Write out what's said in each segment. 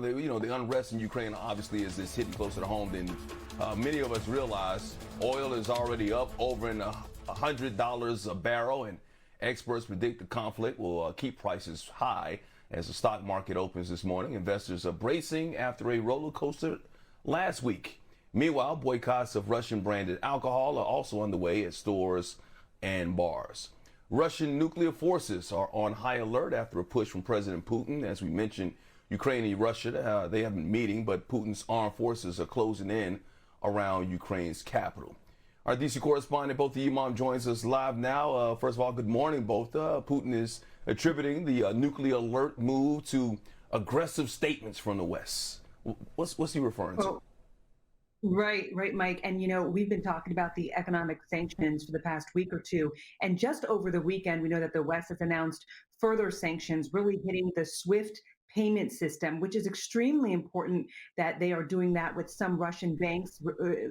The unrest in Ukraine obviously is hitting closer to home than many of us realize. Oil is already up over $100 a barrel, and experts predict the conflict will keep prices high as the stock market opens this morning. Investors are bracing after a roller coaster last week. Meanwhile, boycotts of Russian-branded alcohol are also underway at stores and bars. Russian nuclear forces are on high alert after a push from President Putin. As we mentioned, Ukraine and Russia, they haven't been meeting, but Putin's armed forces are closing in around Ukraine's capital. Our DC correspondent, Bofta Yimam, joins us live now. First of all, good morning, Bofta. Putin is attributing the nuclear alert move to aggressive statements from the West. What's he referring to? Right, Mike. And, we've been talking about the economic sanctions for the past week or two. And just over the weekend, we know that the West has announced further sanctions, really hitting the SWIFT payment system, which is extremely important that they are doing that with some Russian banks,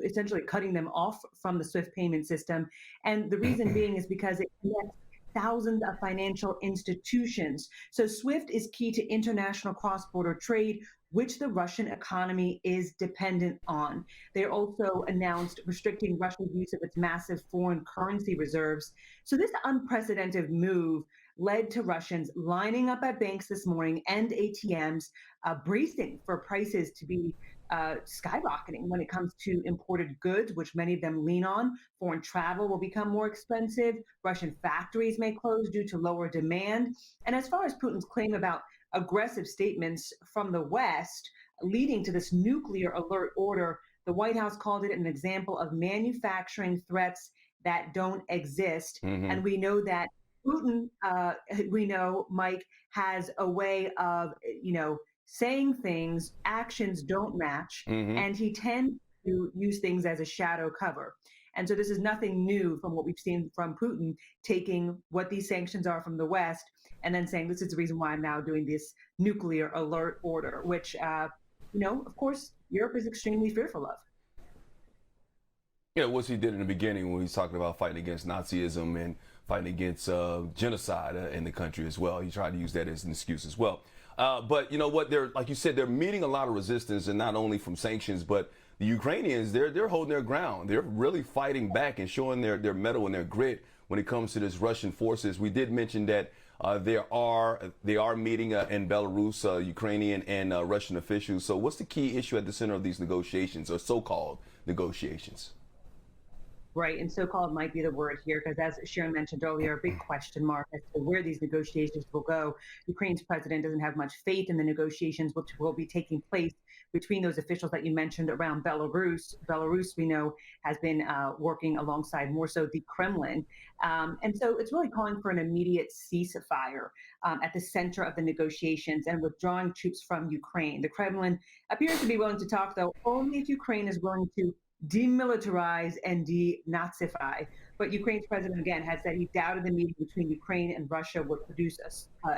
essentially cutting them off from the SWIFT payment system. And the reason being is because it connects thousands of financial institutions. So SWIFT is key to international cross-border trade, which the Russian economy is dependent on. They also announced restricting Russia's use of its massive foreign currency reserves. So this unprecedented move led to Russians lining up at banks this morning and ATMs, bracing for prices to be skyrocketing when it comes to imported goods, which many of them lean on. Foreign travel will become more expensive. Russian factories may close due to lower demand. And as far as Putin's claim about aggressive statements from the West leading to this nuclear alert order, the White House called it an example of manufacturing threats that don't exist. And we know that Putin, Mike, has a way of, saying things, actions don't match, and he tends to use things as a shadow cover. And so this is nothing new from what we've seen from Putin, taking what these sanctions are from the West and then saying, this is the reason why I'm now doing this nuclear alert order, which, of course, Europe is extremely fearful of. Yeah, what he did in the beginning when he was talking about fighting against Nazism and fighting against genocide in the country as well. He tried to use that as an excuse as well. But you know what? Like you said, they're meeting a lot of resistance, and not only from sanctions, but the Ukrainians, they're holding their ground. They're really fighting back and showing their mettle and their grit when it comes to this Russian forces. We did mention that they are meeting in Belarus, Ukrainian and Russian officials. So what's the key issue at the center of these negotiations, or so-called negotiations? Right, and so-called might be the word here, because as Sharon mentioned earlier, a big question mark as to where these negotiations will go. Ukraine's president doesn't have much faith in the negotiations which will be taking place between those officials that you mentioned around Belarus. Belarus, we know, has been working alongside more so the Kremlin. And so it's really calling for an immediate ceasefire at the center of the negotiations and withdrawing troops from Ukraine. The Kremlin appears to be willing to talk, though, only if Ukraine is willing to demilitarize and denazify. But Ukraine's president, again, has said he doubted the meeting between Ukraine and Russia would produce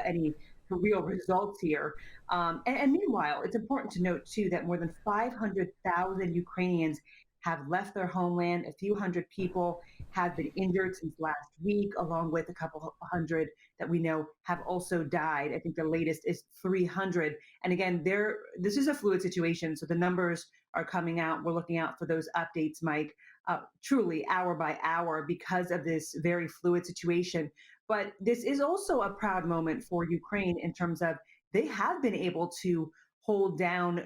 any real results here. And meanwhile, it's important to note, too, that more than 500,000 Ukrainians have left their homeland. A few hundred people have been injured since last week, along with a couple hundred that we know have also died. I think the latest is 300. And again, this is a fluid situation, so the numbers are coming out. We're looking out for those updates, Mike, truly hour by hour because of this very fluid situation. But this is also a proud moment for Ukraine in terms of they have been able to hold down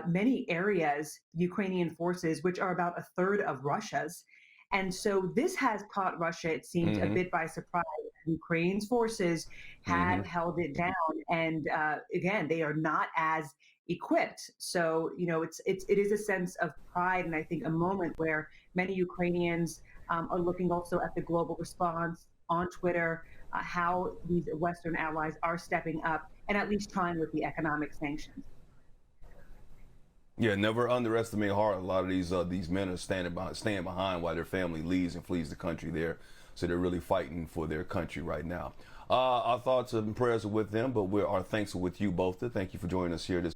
many areas, Ukrainian forces, which are about a third of Russia's. And so this has caught Russia, it seems, a bit by surprise. Ukraine's forces had held it down. And again, they are not as equipped. So, it is a sense of pride, and I think a moment where many Ukrainians are looking also at the global response on Twitter, how these Western allies are stepping up and at least trying with the economic sanctions. Yeah, never underestimate how hard a lot of these men are staying behind while their family leaves and flees the country there. So they're really fighting for their country right now. Our thoughts and prayers are with them, but our thanks are with you both. Thank you for joining us here this